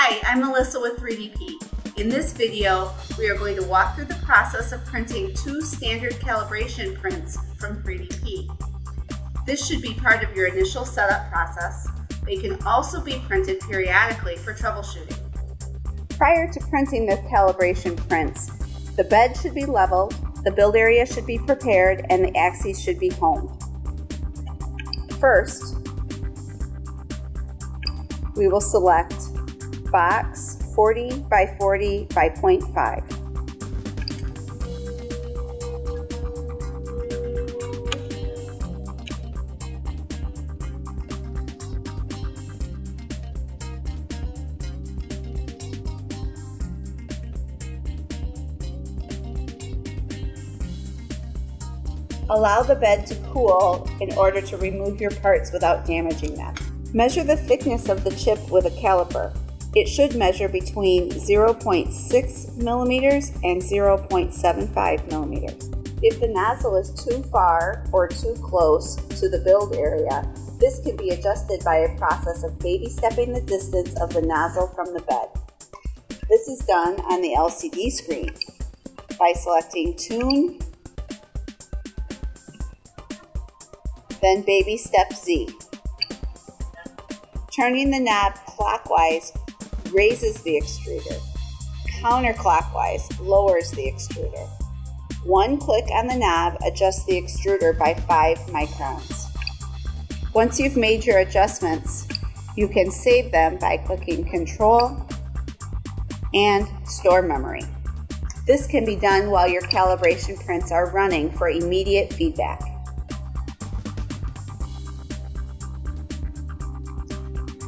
Hi, I'm Melissa with 3DP. In this video, we are going to walk through the process of printing 2 standard calibration prints from 3DP. This should be part of your initial setup process. They can also be printed periodically for troubleshooting. Prior to printing the calibration prints, the bed should be leveled, the build area should be prepared, and the axes should be honed. First, we will select box 40 by 40 by 0.5. Allow the bed to cool in order to remove your parts without damaging them. Measure the thickness of the chip with a caliper. It should measure between 0.6 millimeters and 0.75 millimeters. If the nozzle is too far or too close to the build area, this can be adjusted by a process of baby stepping the distance of the nozzle from the bed. This is done on the LCD screen by selecting Tune, then Baby Step Z. Turning the knob clockwise raises the extruder. Counterclockwise lowers the extruder. One click on the knob adjusts the extruder by 5 microns. Once you've made your adjustments, you can save them by clicking Control and Store Memory. This can be done while your calibration prints are running for immediate feedback.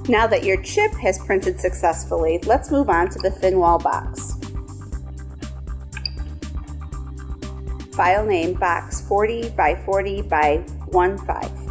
Now that your chip has printed successfully, let's move on to the thin wall box. File name box 40 by 40 by 1.5.